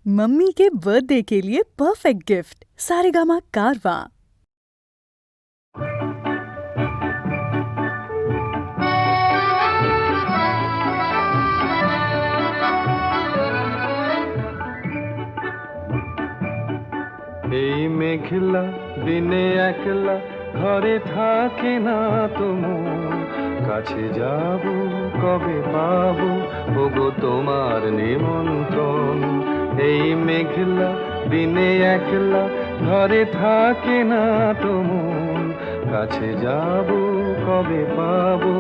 Mummy के birthday के लिए परफेक्ट गिफ्ट सारेगामा कारवां। এই মেঘলা দিনে একলা ঘরে থাকে না তো মন, কাছে যাব কবে পাবো ওগো তোমার নিমন্ত্রণ। এই মেঘলা দিনে একলা ঘরে থাকে না তো মন, কাছে যাব কবে পাবো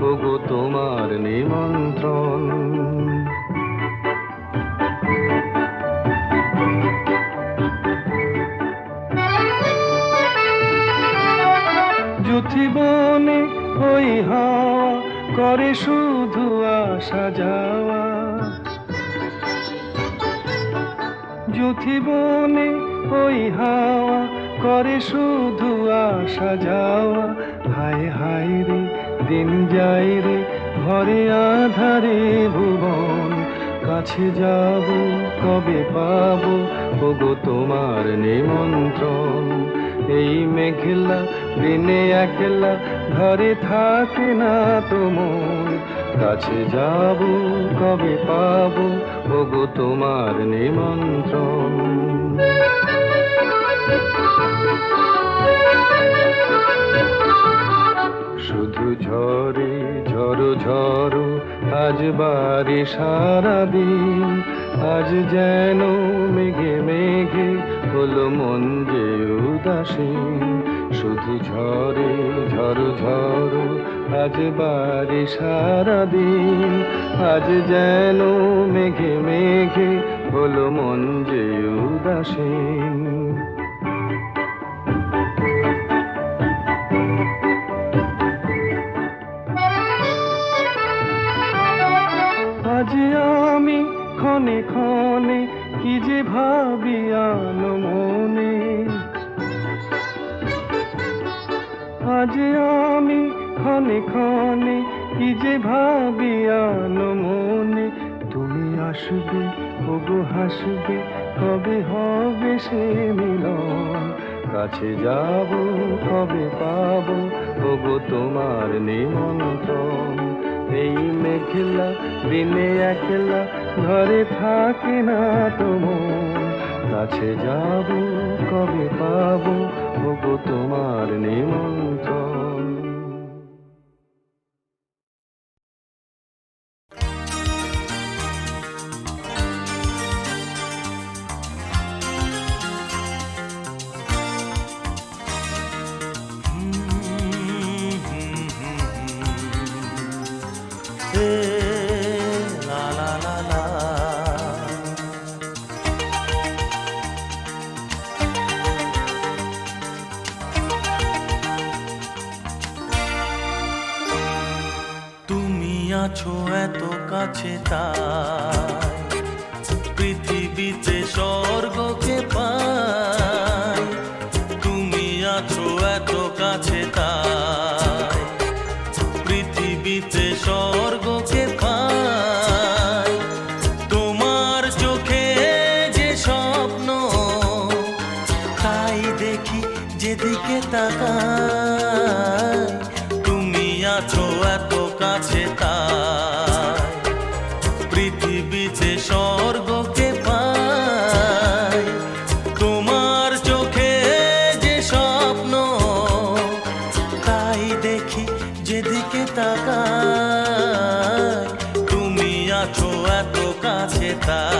ওগো তোমার নিমন্ত্রণ। জীবনে ওই হাওয়া করে শুধু আসা যাওয়া, জীবনে ওই হাওয়া করে শুধু আসা যাওয়া। হায় হায় রে দিন যায় রে ঘরে আধারে ভুবন, কাছে যাব কবে পাবো ওগো তোমার নিমন্ত্রণ। এই মেঘলা দিনে একলা ঘরে থাকে না তো মন, কাছে যাব কবে পাবো ওগো তোমার নিমন্ত্রণ। শুধু ঝরে ঝড়ো ঝড়ো আজ বারে সারাদিন, আজ যেন মেঘে মেঘে হলো মন যে উদাসীন। শুধু ঝরে ঝড়ো ঝড়ো আজ বারে সারাদিন, আজ যেন মেঘে মেঘে হলো মন যে উদাসীন। আজ আমি ক্ষণে ক্ষণে কি যে ভাবি আনো মনে, আজ আমি ক্ষণে ক্ষণে কি যে ভাবি আনো মনে। তুমি আসবে ওগো হাসবে কবে হবে সে মিলন, কাছে যাব কবে পাবো ওগো তোমার নিমন্ত্রণ। এই মেঘলা দিনে একলা ঘরে থাকে না তো মন, কাছে যাব কবে পাবো ওগো তোমার নিমন্ত্রণ। আছো এত কাছে তাই পৃথিবীতে স্বর্গকে পাই। তুমি আছো এত কাছে তাই পৃথিবীতে স্বর্গকে পাই। তোমার চোখে যে স্বপ্ন তাই দেখি যেদিকে তাকাই। তুমি আছো এত কাছে তাই পৃথিবীতে স্বর্গকে পাই। তোমার চোখে যে স্বপ্ন তাই দেখি যেদিকে তাকাই। তুমি আছো এত কাছে তাই।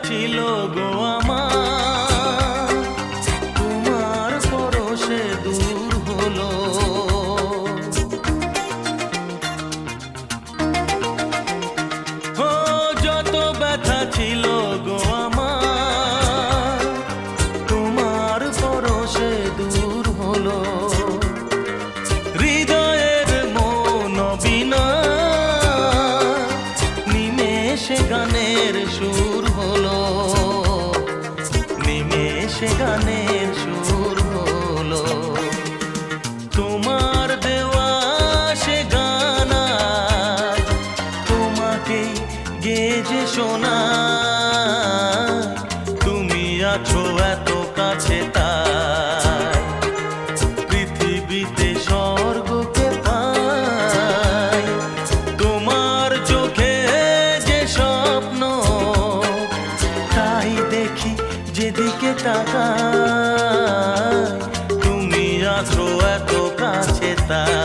ছিল গো আমার তোমার পরশে দূর হলো। ও যত ব্যথা ছিল গো গানের সুর হলো, নিমেষে গানের সুর হলো। তোমার দেওয়া সে গান আজ তোমাকে গেজে শোনা, তুমি আছো এত কাছে তাই পৃথিবীতে স্বর্গকে পাই। তোমার চোখে যে স্বপ্ন তাই দেখি যেদিকে তাকাই, তুমি আছো এত কাছে তাই।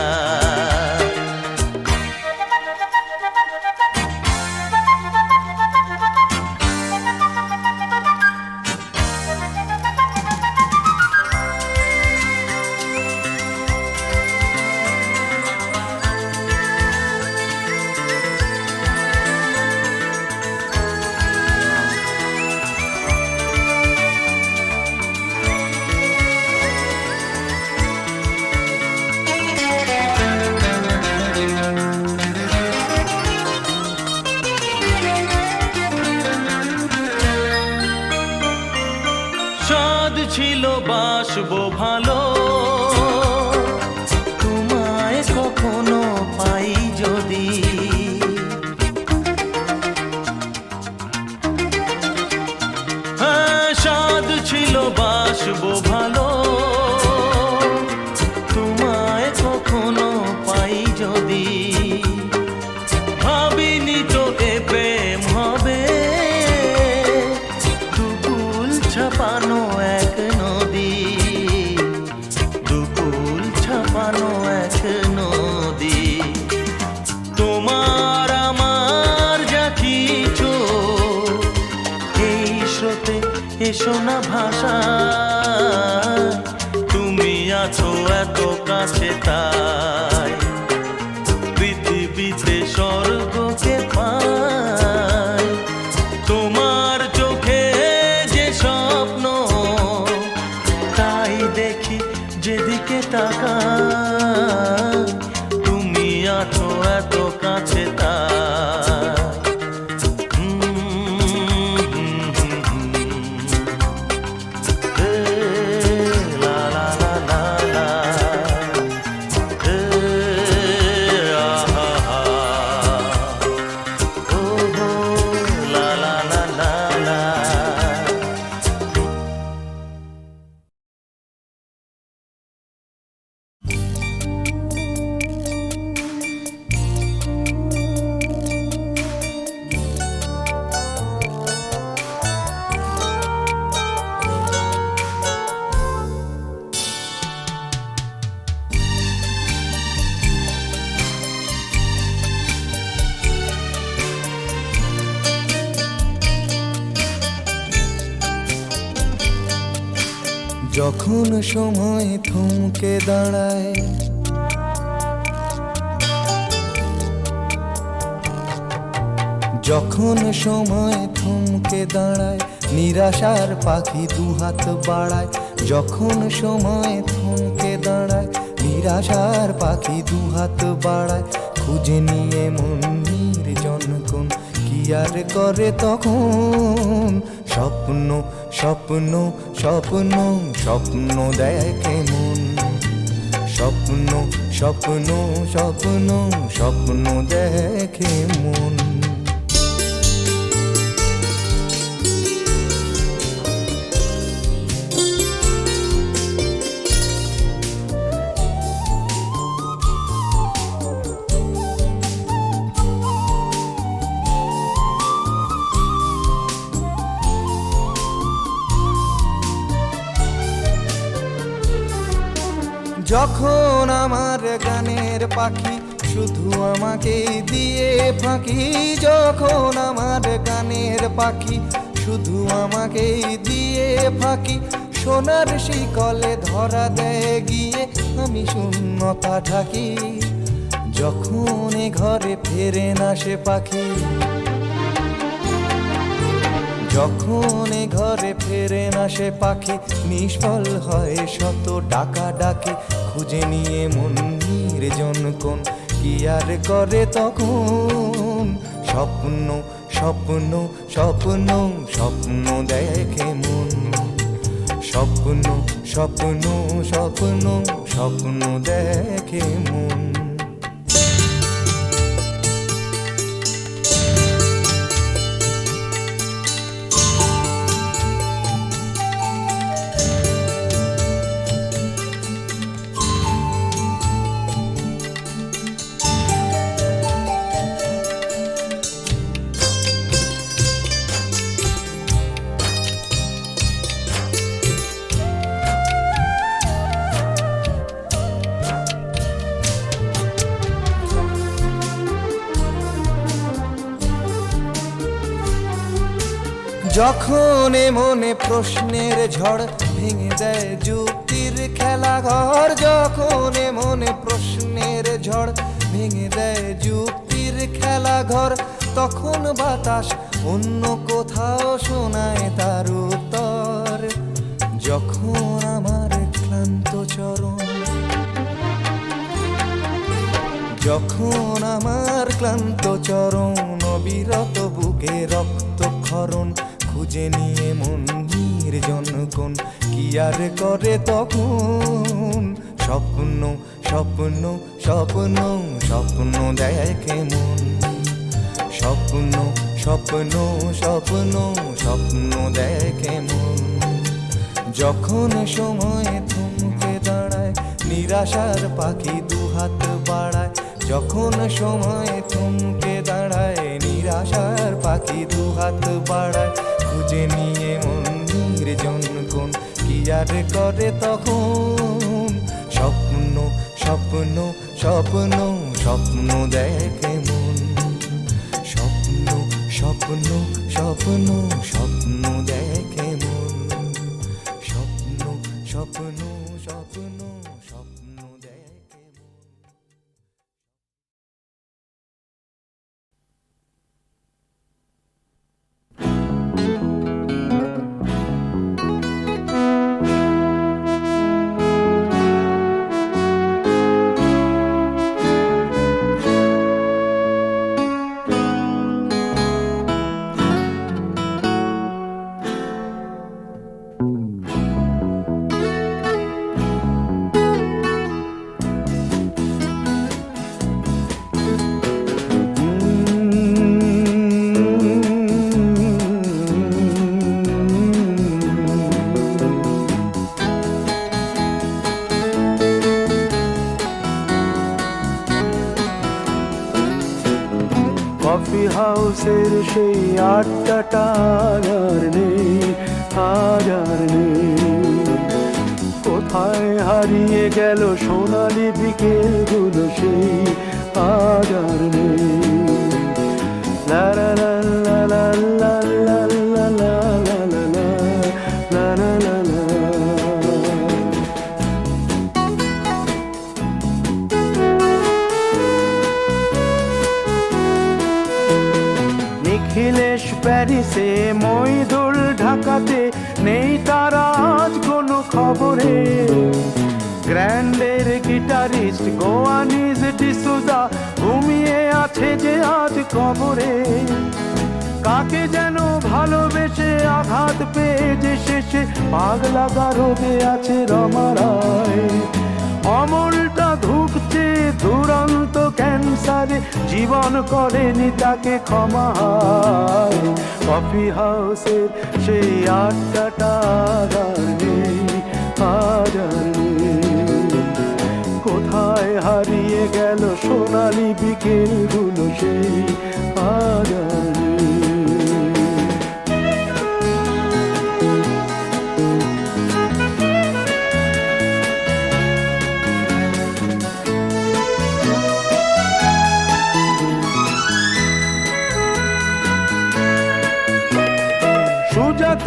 সাদ ছিল বাসবো ভালো, তোমায় কখনো পাই যদি। হ্যাঁ, সাদ ছিল বাসবো ভালো, তোমায় কখনো পাই যদি। ভাবিনি তো এ প্রেম হবে, দুকুল ছাপানো এক নদী, দুকুল ছাপানো এক নদী। তোমার আমার যা কিছু এই স্রোতে এসো না ভাষা, তুমি আছো এত কাছে তাই পৃথিবীতে স্বর্গকে পাই। তোমার চোখে যে স্বপ্ন তাই দেখি যেদিকে তাকাই, তুমি আছো এত কাছে তাই। লা লা লা লা লা, আহা হা, ও হো, লা লা লা লা লা। যখন সময় থমকে দাঁড়ায়, যখন সময় থমকে দাঁড়ায়, নিরাশার পাখি দুহাত বাড়ায়। যখন সময় থমকে দাঁড়ায়, নিরাশার পাখি দুহাত বাড়ায়। খুঁজে নিয়ে মন নির্জন কোন কি আর করে তখন। স্বপ্ন স্বপ্ন স্বপ্ন স্বপ্ন দেখে মন, স্বপ্ন স্বপ্ন স্বপ্ন স্বপ্ন দেখে মন। যখন আমার গানের পাখি শুধু আমাকে দিয়ে ফাঁকি, যখন আমার গানের পাখি শুধু আমাকে দিয়ে ফাঁকি। সোনার শিকলে ধরা দেয় গিয়ে আমি শূন্যতা ঢাকি। যখন এ ঘরে ফেরে না সে পাখি, যখন এ ঘরে ফেরে না সে পাখি, নিষ্ফল হয় শত ডাকা ডাকি। খুঁজে নিয়ে মন নির্জন কোন কি আর করে তখন। স্বপ্ন স্বপ্ন স্বপ্ন স্বপ্ন দেখে মন, স্বপ্ন স্বপ্ন স্বপ্ন স্বপ্ন দেখে মন। যখন মনে প্রশ্নের ঝড় ভেঙে দেয় যুক্তির খেলা ঘর, যখন মনে প্রশ্নের ঝড় ভেঙে দেয় যুক্তির খেলা ঘর, তখন বাতাস অন্য কোথাও শোনায় তার উত্তর। যখন আমার ক্লান্ত চরণ, যখন আমার ক্লান্ত চরণ অবিরত বুকে রক্তক্ষরণ, খুঁজে নিয়ে মন নির্জন কোন কি আর করে তখন। স্বপ্ন স্বপ্ন স্বপ্ন স্বপ্ন দেখে মন, স্বপ্ন স্বপ্ন স্বপ্ন স্বপ্ন দেখে মন। যখন সময় থমকে দাঁড়ায় নিরাশার পাখি দুহাত বাড়ায়, যখন সময় থমকে দাঁড়ায় নিরাশার পাখি দুহাত বাড়ায়, খুঁজে নিয়ে মন নির্জন কোন কি আর করে তখন। স্বপ্ন স্বপ্ন স্বপ্ন স্বপ্ন দেখে মন, স্বপ্ন স্বপ্ন স্বপ্ন স্বপ্ন দেখে মন, স্বপ্ন স্বপ্ন স্বপ্ন স্বপ্ন দেখে মন। কফি হাউসের সেই আড্ডাটা আর নেই, আজ আর নেই। কোথায় হারিয়ে গেল সোনালি বিকেলগুলো সেই আজ আর নেই। লা লা লা লা লা লা লা লা লা লা লা লা লা লা। নিখিলেশ প্যারিসে, মইদুল ঢাকাতে, নেই তারা আজ কোনো খবরে। গ্র্যান্ডের গিটারিস্ট গোয়ানিজ ডিসুজা ঘুমিয়ে আছে যে আজ কবরে। কাকে যেন ভালোবেসে আঘাত পেয়ে যে শেষে পাগলা রোগে আছে রমা রায়। অমলটা ধুকছে দুরন্ত ক্যান্সারে, জীবন করেনি তাকে ক্ষমা। কফি হাউসের সেই আড্ডাটা আর নেই, আজ আর নেই। কোথায় হারিয়ে গেল সোনালি বিকেলগুলো সেই আজ আর নেই।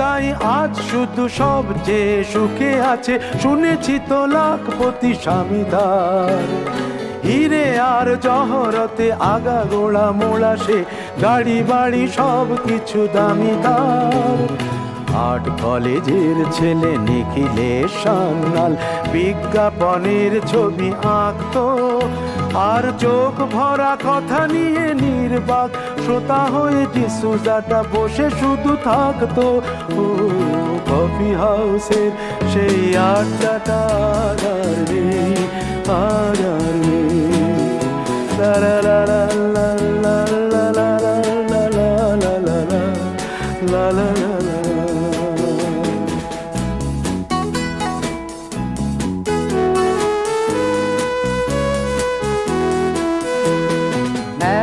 তাই আজ শুধু সবচেয়ে সুখে আছে, শুনেছি তো লাখপতি স্বামীদার। হিরে আর জহরতে আগা গোড়া মোড়া সে, গাড়ি বাড়ি সব কিছু দামিদার। আর্ট কলেজের ছেলে নিখিলেশ সান্যাল বিজ্ঞাপনের ছবি আঁকতো, আর চোখ ভরা কথা নিয়ে নির্বাক শ্রোতা হয়ে ডিসুজাটা বসে শুধু থাকতো। ও কফি হাউসের সেই আড্ডাটা আর নেই, আর নেই। লা লা লা লা লা লা লা লা লা লা লা লা লা লা লা লা।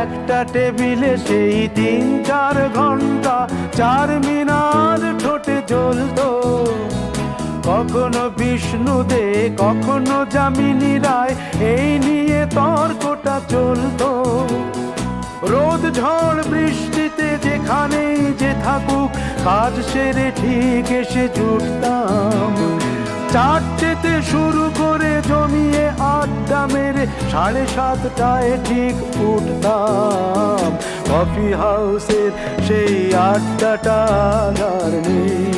একটা টেবিলে সেই 3-4 ঘন্টা 4 মিনার ঠোঁটে জ্বলতো। কখনো বিষ্ণু দে, কখনো যামিনী রায়, এই নিয়ে তর্কটা চলতো। রোদ ঝড় বৃষ্টিতে যেখানেই যে থাকুক কাজ সেরে ঠিক এসে জুটতাম। 4টেতে শুরু করে জমিয়ে আড্ডা মেরে 7:30টায় ঠিক উঠতাম। কফি হাউসের সেই আড্ডাটা আর নেই,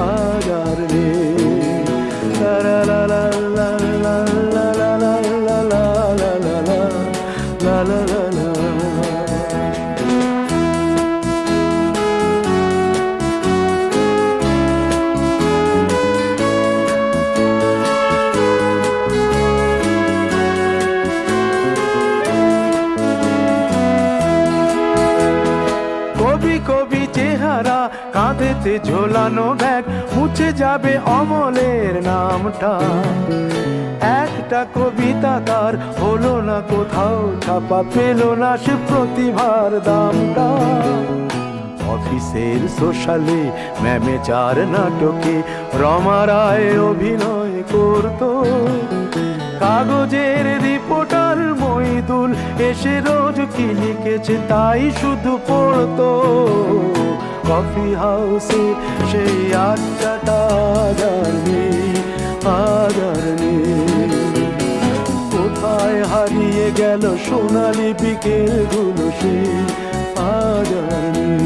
আর নেই। লা লা লা লা লা লা লা লা লা লা লা লা লা লা লা লা। কবি কবি চেহারা, কাঁধেতে ঝোলানো ব্যাগ, মুছে যাবে অমলের নামটা। একটা কবিতা তার হলো না কোথাও ছাপা, পেল না সে প্রতিভার দামটা। অফিসের সোশ্যালে ম্যামে 4 নাটকে রমা রায় অভিনয় করতো। কাগজের রিপোর্টার মইদুল এসে রোজ কি লিখেছে তাই শুধু পড়তো। কফি হাউসে সেই আড্ডাটা আর নেই, আর নেই। কোথায় হারিয়ে গেল সোনালি বিকেলগুলো সেই আর নেই।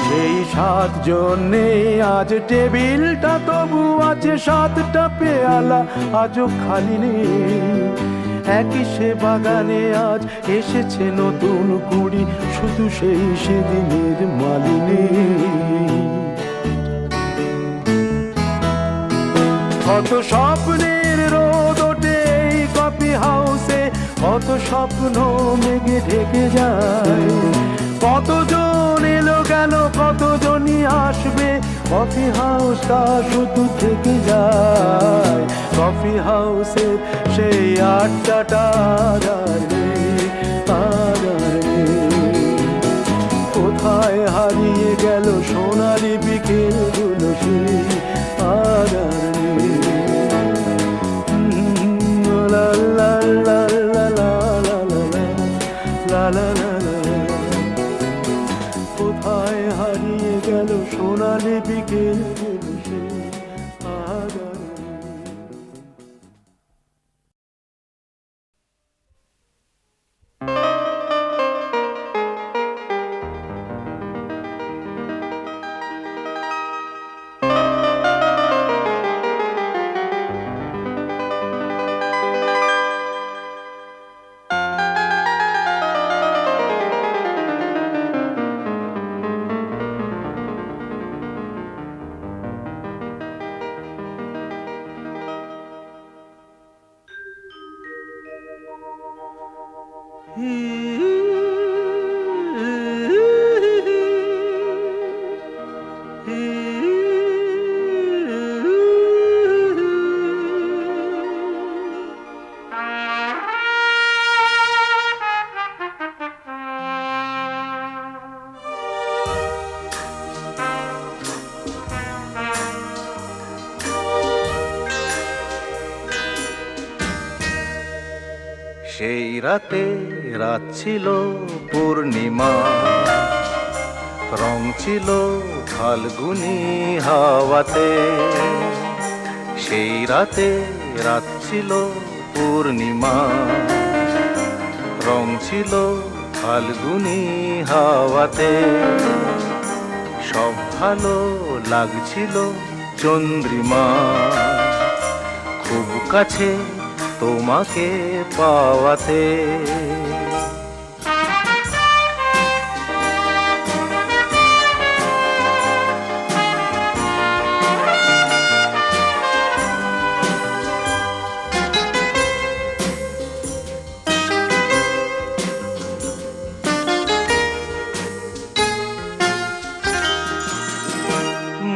সেই 7 জন নেই আজ টেবিলটা, তবু আছে 7টা পেয়ালা আজও খালি নেই। একই সে বাগানে আজ এসেছে নতুন কুড়ি, শুধু সেই সেদিনের মালিনী। কত স্বপ্নের রোদ ওঠে এই কফি হাউসে, কত স্বপ্ন মেঘে ঢেকে যায়। কতজন এলো গেল, কতজনই আসবে, কফি হাউসটা শুধু থেকে যায়। কফি হাউসের সেই আড্ডাটা আর নেই, আর নেই। কোথায় হারিয়ে গেল সোনালি বিকেলগুলো সেই আর নেই। লা লা লা লা লা লা লা লা লা। কোথায় হারিয়ে গেল সোনালি বিকেলগুলো সেই আর নেই। সেই রাতে রাত ছিল পূর্ণিমা, রং ছিল ফাল্গুনি হাওয়াতে। সেই রাতে রাত ছিল পূর্ণিমা, রং ছিল ফাল্গুনি হাওয়াতে, সব ভালো লাগছিল চন্দ্রিমা, খুব কাছে তোমাকে পাওয়াতে।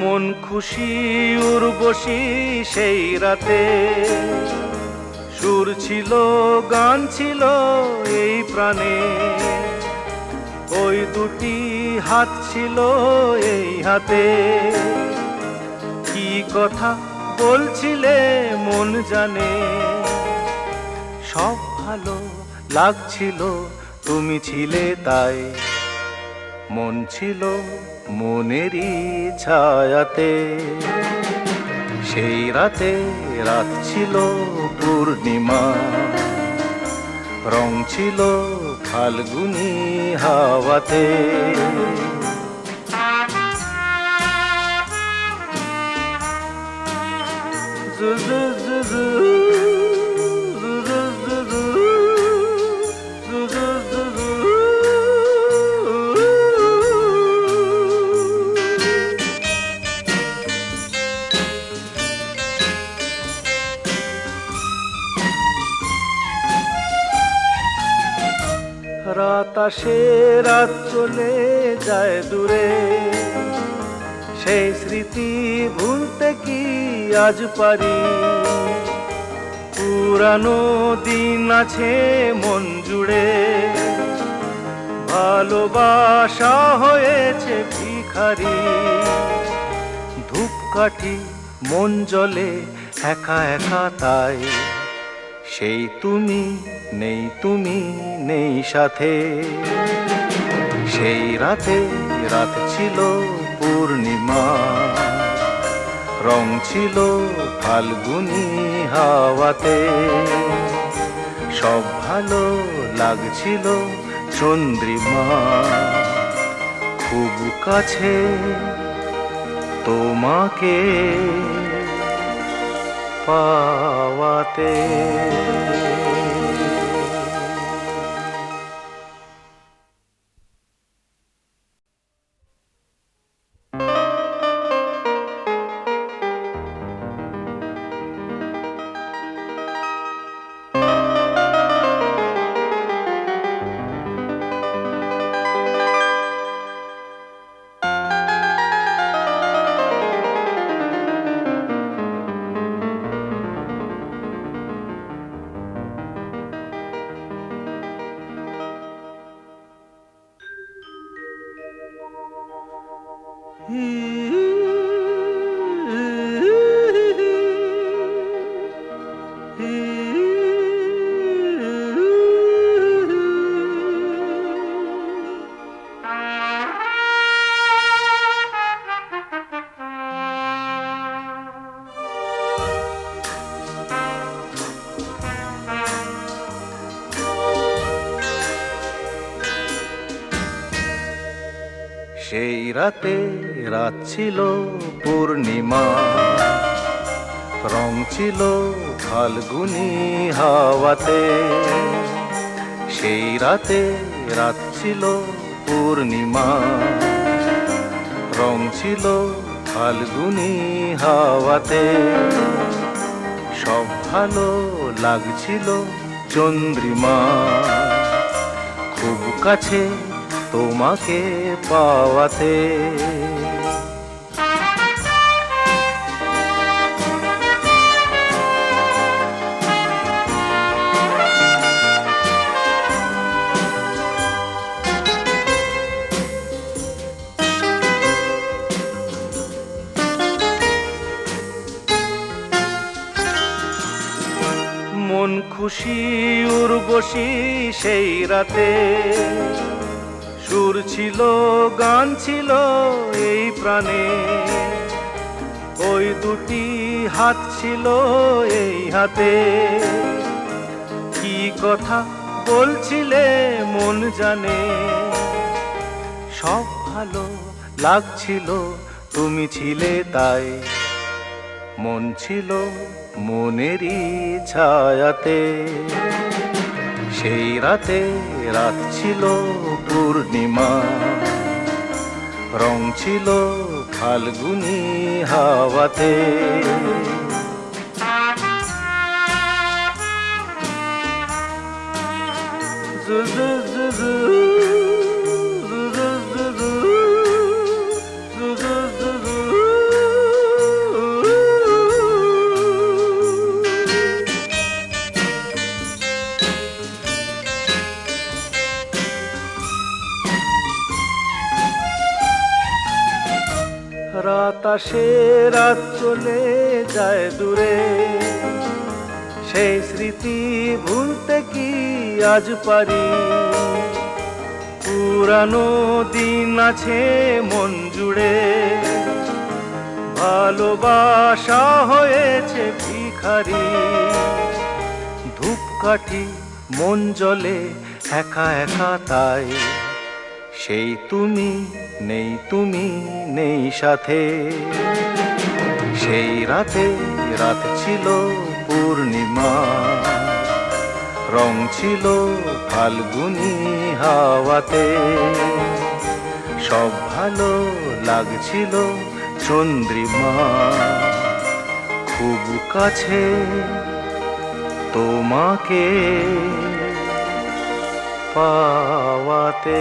মন খুশি উর্বশী সেই রাতে, সুর ছিল গান ছিল এই প্রাণে, ওই দুটি হাত ছিল এই হাতে, কি কথা বলছিলে মন জানে, সব ভালো লাগছিল তুমি ছিলে তাই, মন ছিল মনেরই ছায়াতে। সেই রাতে রাত ছিল পূর্ণিমা, রং ছিল ফাল্গুনি হাওয়াতে। জু জু জু জু, জু জু জু জু, জু জু জু জু। রাত আসে রাত চলে যায় দূরে, সেই স্মৃতি ভুলতে কি আজ পারি, পুরানো দিন আছে মন জুড়ে, ভালোবাসা হয়েছে ভিখারি, ধূপকাঠি মন জ্বলে একা একা তাই, সেই তুমি নেই সাথে। সেই রাতে রাত ছিল পূর্ণিমা, রং ছিল ফাল্গুনি হাওয়াতে, সব ভালো লাগছিল চন্দ্রিমা, খুব কাছে তোমাকে পাওয়াতে। সেই রাতে রাত ছিল পূর্ণিমা, রং ছিল ফাল্গুনি হাওয়াতে। সেই রাতে রাত ছিল পূর্ণিমা, রং ছিল ফাল্গুনি হাওয়াতে, সব ভালো লাগছিল চন্দ্রিমা, খুব কাছে তোমাকে পাওয়াতে। মন খুশি উর্বশী সেই রাতে, সুর ছিল গান ছিল এই প্রাণে, ওই দুটি হাত ছিল এই হাতে, কথা বলছিলে মন জানে, সব ভালো লাগছিল তুমি ছিলে তাই, মন ছিল মনেরই ছায়াতে। সেই রাতে রাত ছিল পূর্ণিমা, রং ছিল ফাল্গুনি হাওয়াতে। জু জু জু জু, জু জু জু জু, জু জু জু জু। রাত আসে রাত চলে যায় দূরে, সেই স্মৃতি ভুলতে কি আজ পারি? পুরানো দিন আছে মন জুড়ে, ভালোবাসা হয়েছে ভিখারি। ধূপকাঠি মন জ্বলে একা একা তাই, সেই তুমি নেই সাথে। সেই রাতে রাত ছিল পূর্ণিমা, রং ছিল ফাল্গুনি হাওয়াতে। সব ভালো লাগছিল চন্দ্রিমা, খুব কাছে তোমাকে পাওয়াতে।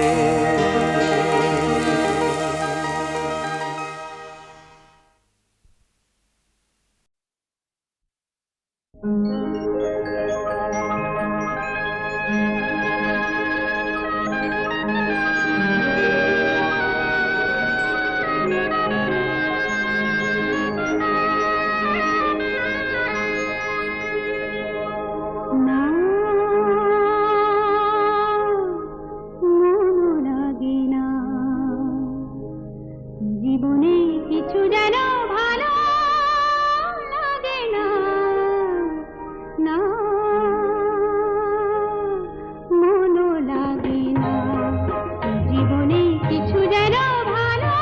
জীবনে কিছু যেন ভালো লাগে না, না মনও লাগে না। জীবনে কিছু যেন ভালো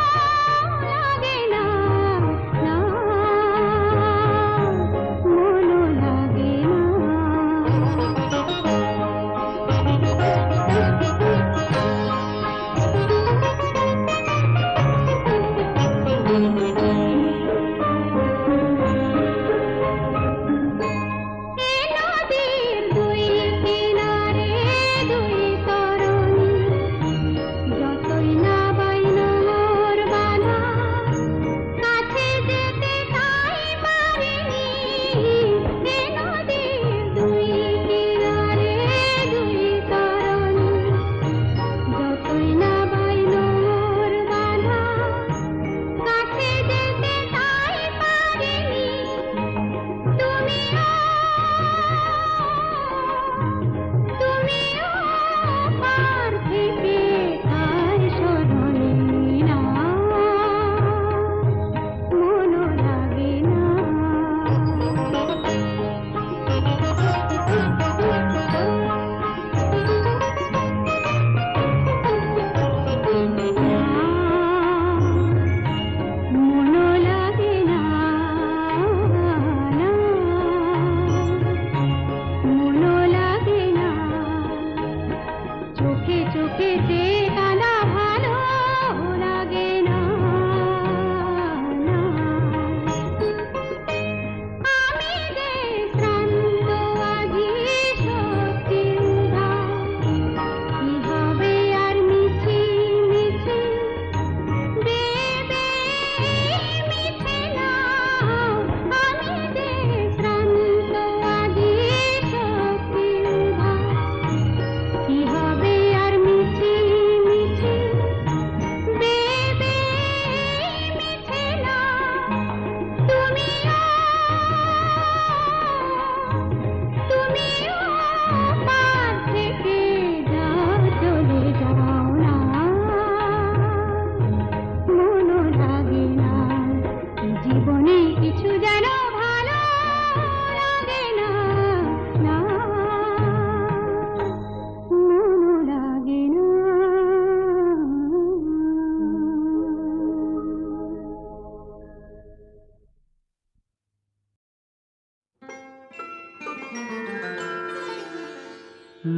লাগে না, না মনও লাগে না। কাছে যেতে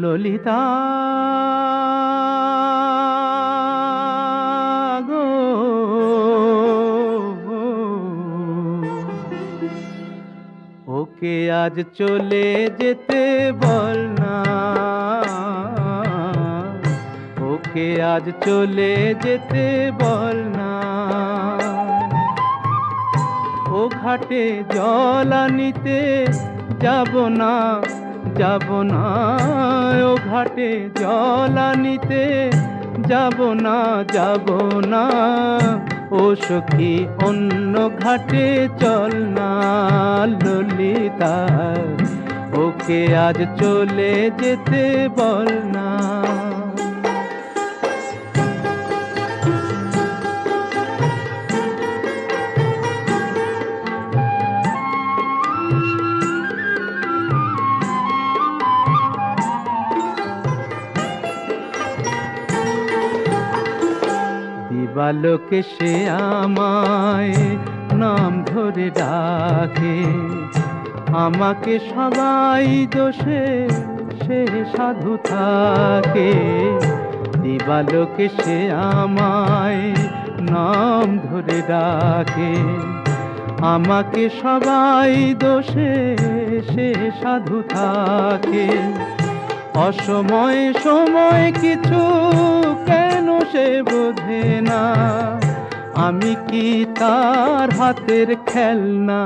ললিতা গো, ওকে আজ চলে যেতে বল না, ওকে আজ চলে যেতে বল না। ও ঘাটে জল আনিতে যাব না, যাব না, ও ঘাটে জল আনিতে যাব না, যাব না। ও সখী অন্য ঘাটে চল না ললিতা, ওকে আজ চলে যেতে বল না। দিবালোকে সে আমায় নাম ধরে ডাকে, আমাকে সবাই দোষে সে সাধু থাকে। দিবালোকে সে আমায় নাম ধরে ডাকে, আমাকে সবাই দোষে সে সাধু থাকে। অসময়ে সময় কিছু কেন সে বোঝে না, আমি কি তার হাতের খেলনা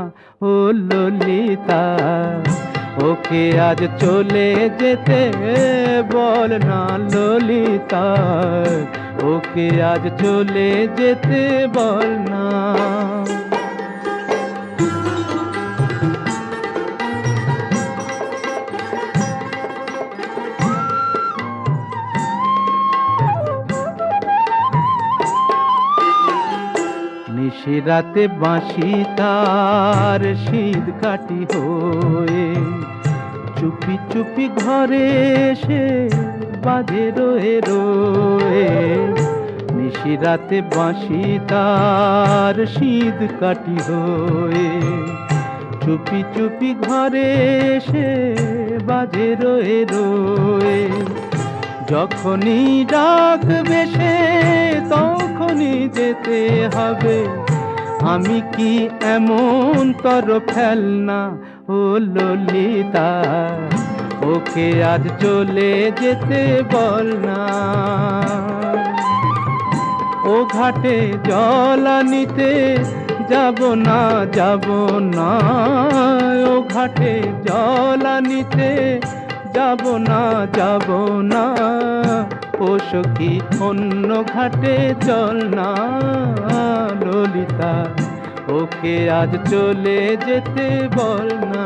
ও ললিতা। ওকে আজ চলে যেতে বল না ললিতা, ওকে আজ চলে যেতে বল না। নিশিরাতে বাঁশি তার শীত কাটি হয়ে, চুপি চুপি ঘরে এসে বাজে রয়ে রয়ে। নিশিরাতে বাঁশি তার শীত কাটি হয়ে, চুপি চুপি ঘরে এসে বাজে রয়ে রয়ে। যখনই ডাকবে সে তখনই যেতে হবে, আমি কি এমন তর ফেলনা ও ললিতা। ওকে আজ চলে যেতে বল না, ও ঘাটে জল আনিতে যাব না, যাব না, ও ঘাটে জল আনিতে যাব না, যাব না। ও সখী অন্য ঘাটে চল না ললিতা, ওকে আজ চলে যেতে বল না।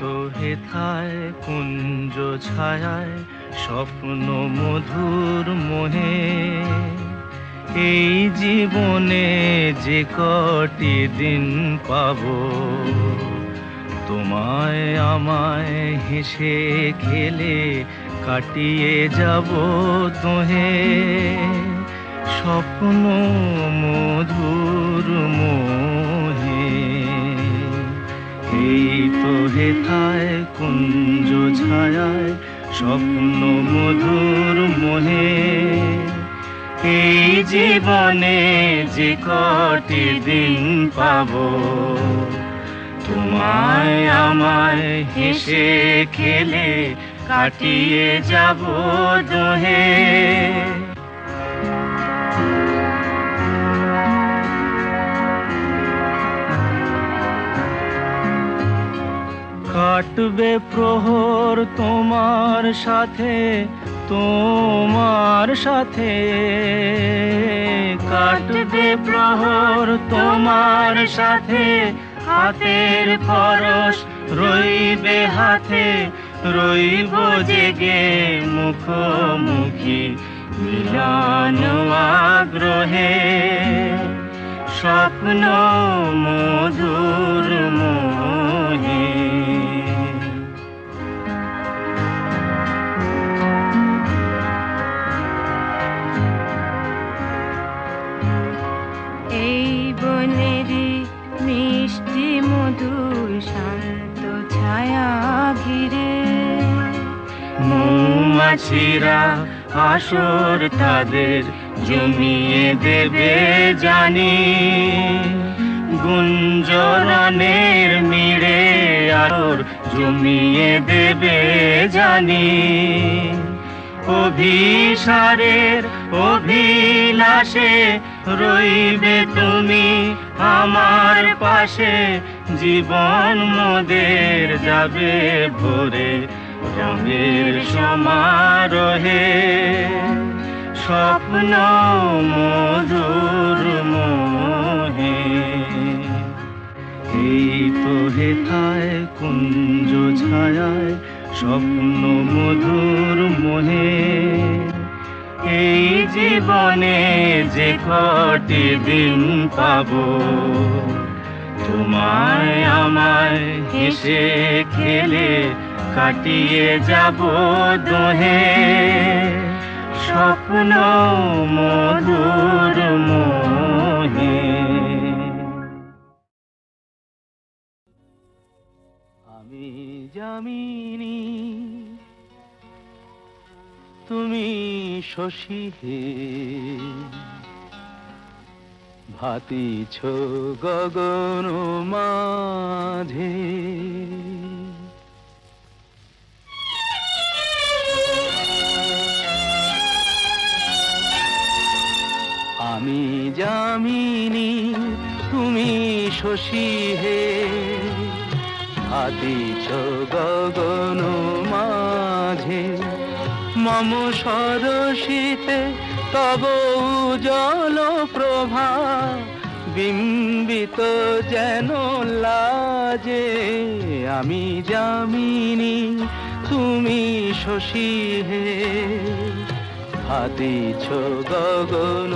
তো হেথায় কুঞ্জ ছায়ায় স্বপ্ন মধুর মোহে এই জীবনে যে কটি দিন পাবো তোমায় আমায় হেসে খেলে কাটিয়ে যাব তোহে স্বপ্ন মধুর মোহে এই তো হেথায় কুঞ্জ ছায়ায় স্বপ্ন মধুর মোহে এই জীবনে যে কটি দিন পাবো তোমায় আমায় হেসে খেলে কাটিয়ে যাব দোহে কাটবে প্রহর তোমার সাথে কাটবে প্রহর তোমার সাথে হাতের পরশ রইবে হাতে রইব জেগে মুখোমুখি মিলন আগ্রহে স্বপ্ন মধুর মোহে এই বনেরই মিষ্টি মধুর শান্ত ছায়া ঘিরে মৌমাছিরা আসর তাদের জমিয়ে দেবে জানি গুঞ্জরণের মিড়ে আর জমিয়ে দেবে জানি অভিসারের অভিলাষে রইবে তুমি আমার পাশে জীবন মোদের যাবে ভরে রঙের সমারোহে স্বপ্ন মধুর মোহে এই তো হেথায় কুঞ্জ ছায়ায় স্বপ্ন মধুর মোহে এই জীবনে যে কটি দিন পাবো তোমায় আমায় হেসে খেলে কাটিয়ে যাব দোহে স্বপ্ন মধুর মোহে আমি যামিনী তুমি শশী হে ভাতিছ গগন মাঝে আমি যামিনী তুমি শশী হে ভাতিছ গগন মাঝে মম সরসিতে তব উজ্জ্বল প্রভা বিম্বিত যেন লাজে আমি যামিনী তুমি শশী হে ভাতিছ গগন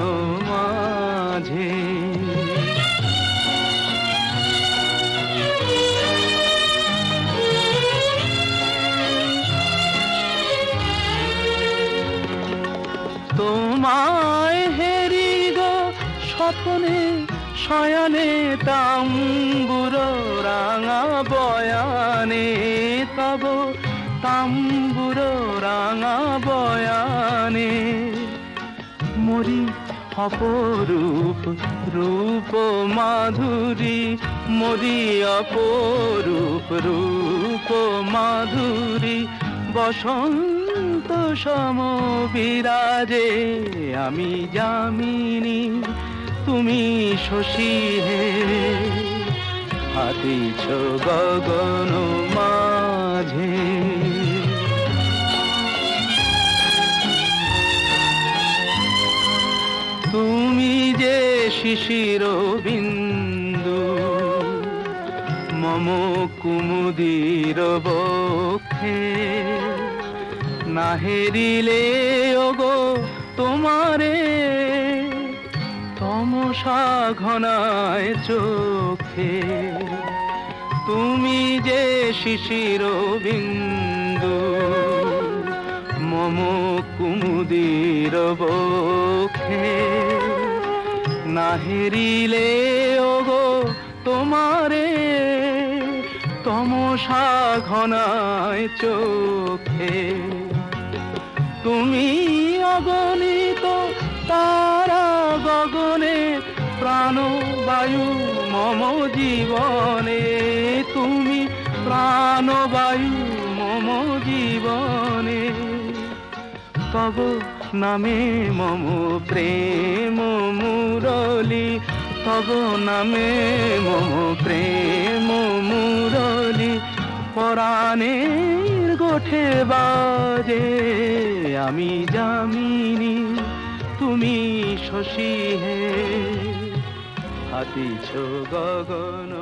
মাঝে তোমায় হেরি গো স্বপ্নে শয়নে তাম্বুর রাঙা বয়ানে তব তাম্বুর রাঙা বয়ানে মরি অপরূপ রূপ মাধুরী মরি অপরূপ রূপ মাধুরী বসন্ত সম বিরাজে আমি যামিনী তুমি শশী হে ভাতিছ গগন মাঝে তুমি যে শিশির বিন্দু মম কুমুদির বক্ষে না হেরিলে ওগো তোমারে তমসা ঘনায় চোখে তুমি যে শিশির বিন্দু মম কুমুদির বক্ষে না হেরিলে ওগো তোমারে তমসা ঘনায় চোখে তুমি অগণিত তারা গগনে প্রাণবায়ু মম জীবনে তুমি প্রাণবায়ু মম জীবনে তব নামে মম প্রেম মুরলি তব নামে মম প্রেম মুরলি পরাণের গোঠে বাজে আমি যামিনী তুমি শশী হে হাতিছ গগন